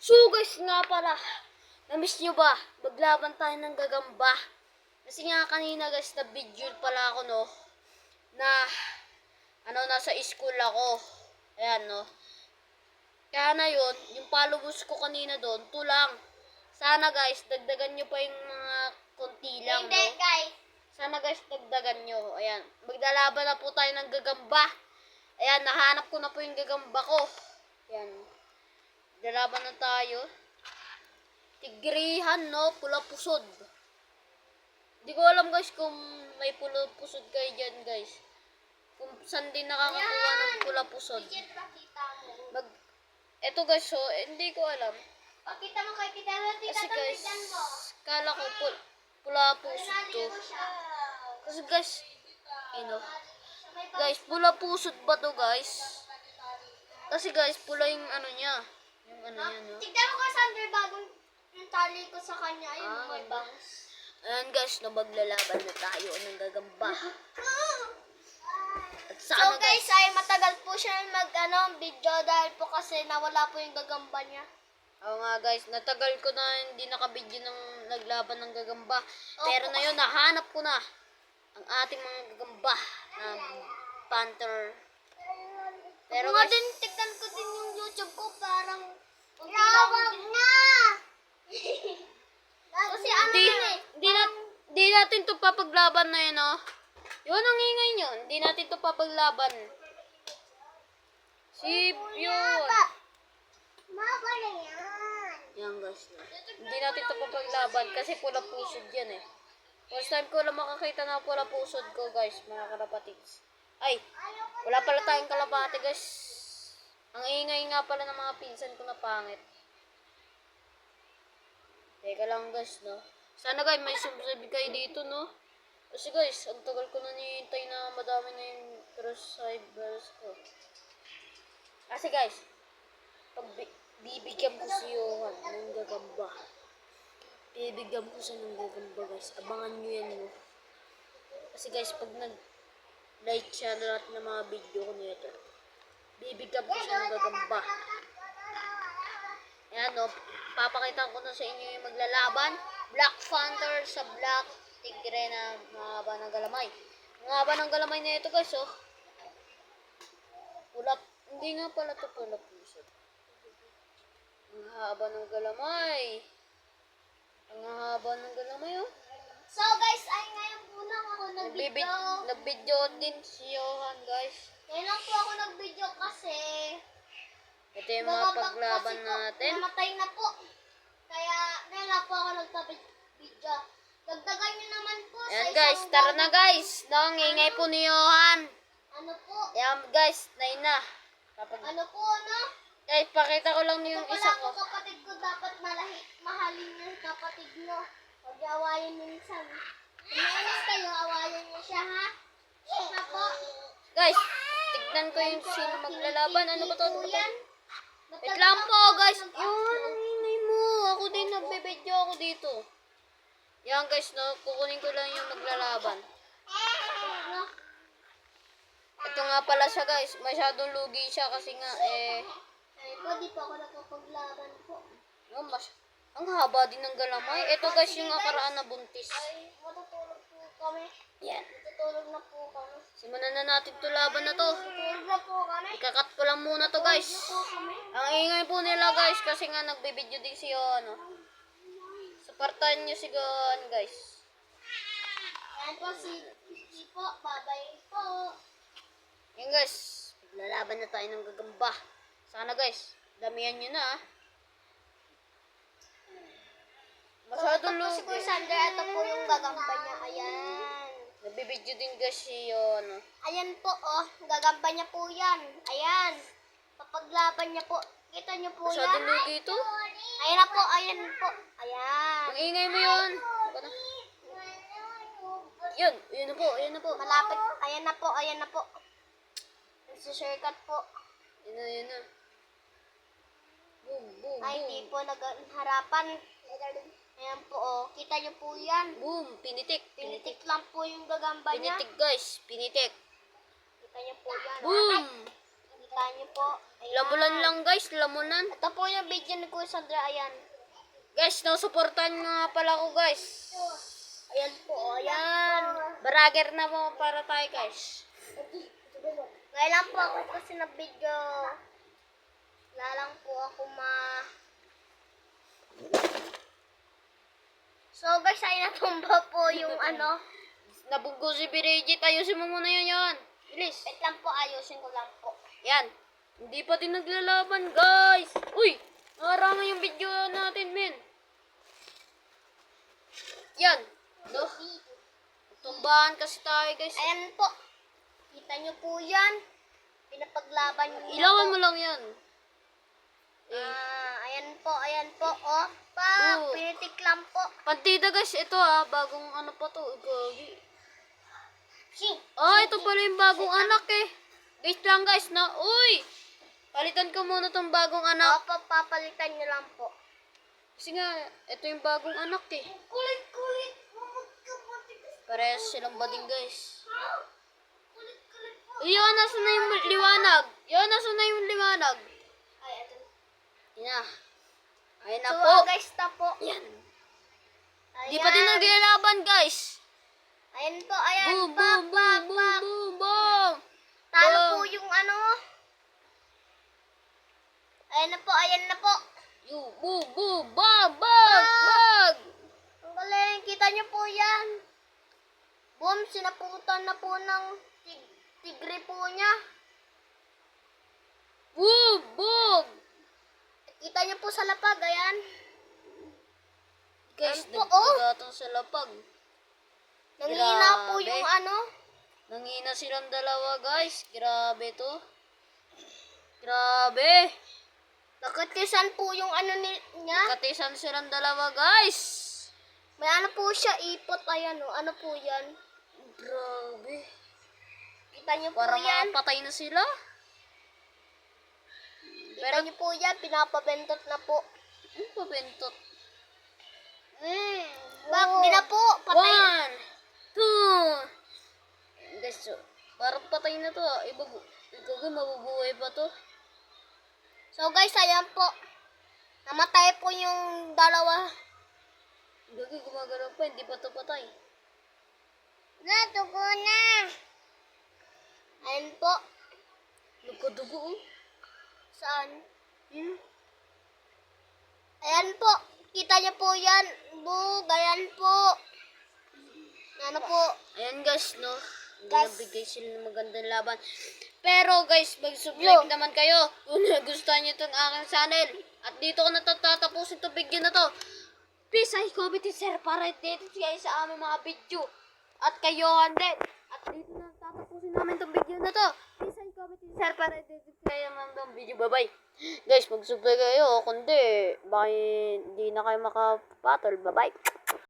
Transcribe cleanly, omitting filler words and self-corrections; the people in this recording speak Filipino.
So guys nga pala, na-miss nyo ba? Maglaban tayo ng gagamba. Kasi nga kanina guys, na video pala ako no, na nasa school ako. Ayan no. Kaya na yun, yung followers ko kanina doon, tulang. Sana guys, dagdagan nyo pa yung mga konti lang. Hindi no? guys. Sana guys, dagdagan nyo. Ayan, maglalaban na po tayo ng gagamba. Ayan, nahanap ko na po yung gagamba ko. Ayan. Maglalaban na tayo. Tigrihan, no? Pula pusod. Hindi ko alam guys kung may pula pusod kayo dyan guys. Kung saan din nakakakuha ng pula pusod. Pakita mo. Eto guys, so, hindi ko alam. Pakita mo kay Tita Loti. Kasi guys, Tatapitan mo. kala ko pula pusod to. Naligo siya. Kasi guys, guys, pula pusod ba to guys? Kasi guys, pula yung ano niya. Yung ano niya, no? Tignan mo ka Sander bagong yung tali ko sa kanya. Ayun, may Ganda. bangs. Ayan guys, no, maglalaban na tayo ng gagamba. At So sana guys, ay matagal po siya video dahil po kasi nawala po yung gagamba niya. Oo nga guys, natagal ko na hindi nakabidyo ng naglaban ng gagamba. Pero na yun, nahanap ko na ang ating mga gagamba na panther. Pero Kung guys, din, tignan ko din yung YouTube ko, parang lawag na! Kasi ano yun eh. di natin to papaglaban na yun, oh. Yun ang ingay nyo, hindi natin to papaglaban. Sip yun. Maba na yan. Yan guys, no. Hindi natin to papaglaban kasi pula pusod yan eh. First time ko lang makakita na pula pusod ko guys, mga kalapatids. Ay, wala pala tayong kalapati guys. Ang ingay nga pala ng mga pinsan ko na pangit. Teka lang guys, no. Sana guys, may subscribe kayo dito, no. Kasi guys, ang tagal ko na nihintay na madami na yung subscribers ko. Kasi guys, pag bibigyan ko si Johan ng gagamba. Bibigyan ko siya ng gagamba guys. Abangan nyo yan, no. Kasi guys, pag nag-like siya na lahat ng mga video ko nito, bibigyan ko siya ng gagamba. Ayan, no. Papakita ko na sa inyo yung maglalaban. Black Panther sa Black Tigre na mahaba ng galamay. Ang haba ng galamay na ito guys, oh. Hindi nga pala ito pula pusod. Ang haba ng galamay. Ang haba ng galamay, oh. So guys, ay ngayon po lang ako nag-video. Nag-video din si Johan, guys. Ngayon lang po ako nag-video kasi Ito yung mga paglaban natin. namatay na po. Kaya ngayon lang po ako nagpa-video. Dagdagan nyo naman po sa Ayan isang guys, tara na gagawin. guys. Ingay po ni Johan. Ano po? Ayan guys, na. Ano po, ano? Guys, pakita ko lang yung Ito isa pala ko. ako kapatid ko, dapat mahalin yung kapatid nyo. Huwag awayin minsan. Kung nainis kayo, awayin nyo siya, ha? Na po. Guys, tignan ko yung sino maglalaban. Ano ba to? Yan. Wait lang po guys. Yun, ang ingay mo. Ako din, nagbibideo ako dito. Yan guys, no, kukunin ko lang yung maglalaban. Ito nga pala siya guys. Masyadong lugi siya kasi nga Ay po, di pa ako nakapaglaban po. ang haba din ng galamay. Ito guys yung nakaraan na buntis. Ay, matutulog po kami. Yan. Matutulog na po kami. Simulan na natin to laban na to. Matutulog na po kami. Ikakat ko lang muna to guys. Po kami. Ang ingay po nila guys kasi nga nagbibideo din si Johan. Supportahan nyo si Johan guys. Ayan po si po. Babay po. Yan guys. Maglalaban na tayo ng gagamba. Sana guys, damihan nyo na. Masyadong Ito po si lugi. Kuya Sander. Ito po yung gagamba niya. Ayan. Nagbibideo din guys si Johan. Ayan po, oh. Gagamba niya po yan. Ayan. Papaglaban niya po. Kita niyo po yan. Masyadong lugi ito. Ayan na po, ayan po. Ayan. Ang ingay mo yun. Yun, yun na po, yun na po. Malapit. Ayan na po, ayan na po. Nagsusurkat po. Yun na, yun na. Boom, boom, Ay, boom. hindi po nagharapan. Ayan po, oh. Kita niyo po yan. Boom, pinitik. Pinitik lang po yung gagamba niya. Pinitik guys, pinitik. Kita niyo po yan. Boom! Kita niyo po. Lamunan lang guys, lamunan. Ito po yung video ni Kuya Sandra, ayan. Guys, nasuportahan nga pala ko guys. Ayan po, ayan. Baragger na po para tayo guys. Ngayon lang po ako kasi na video. Wala lang po ako So guys, ay natumba po yung ano. Nabunggo si Birigit, ayusin mo muna yan. Bilis. Wait lang po, ayusin ko lang po. Yan. Hindi pa din naglalaban guys. Uy, nakarama yung video natin men. Yan. No? Tumbahan kasi tayo guys. Ayan po. Kita nyo po yan. Pinapaglaban nyo na Ilawan po. mo lang yan. Ayan po. Oh, Oo. pinitik lang po. Pantida guys, ito bagong ano pa to. Gagi. Shing. Ito pala yung bagong anak eh. Wait lang guys na. Uy! Palitan ko muna tong bagong anak. Opo, papalitan nyo lang po. Kasi nga, ito yung bagong anak eh. Kulit. Parehas silang bading guys. Yan, nasa na yung liwanag. Ay, ito. Yan na. Ayun na So, po. guys, na po. Yan. Ayan. Di pa din naglalaban guys. Ayan po, ayan. Boom, boom, boom, boom, boom, boom. Talo Boom. po yung ano. Ayan na po. Boom, boom, bang, bang, bang. Ang galing, kita nyo po yan. Boom, sinaputan na po ng tigre po niya. Boom, boom. Kita nyo po sa lapag, ayan. Guys, Ano po, nagpagatan sa lapag. Nangina po Grabe. yung ano. Nangina silang dalawa guys. Grabe to. Grabe. Nakatisan po yung ano niya. Katisan silang dalawa guys. May ano po siya, ipot, ayan o. Ano po yan? Grabe. Kita nyo po Parang yan. patay na sila. Kita nyo po yan, pinapabentot na po. Ano pa bentot? Bak, di na po. Patay. 1, 2. Guys, so, parang patay na to. Ibagay, mabubuhay pa to. So guys, ayan po. Namatay po yung dalawa. Ibagay, gumagalaw pa. Hindi pa to patay. Natugo na. Ayan po. Nagkadugo oh. Saan? Ayan po. Kita niyo po yan. Bug, ayan po. Ano po? Ayan guys, no. Hindi Guys. nabigay sila ng magandang laban. Pero guys, mag-subscribe naman kayo kung nagustuhan nyo itong aking channel. At dito ko natatapusin itong video na to. Please, comment and share para dito kayo sa aming mga video. At kayo, din. At dito na tatapusin namin itong video na to. Please, comment and share para dito kayo ng video. Bye-bye. Guys, mag-subscribe kayo. Kundi, baka hindi na kayo makapatol. Bye-bye.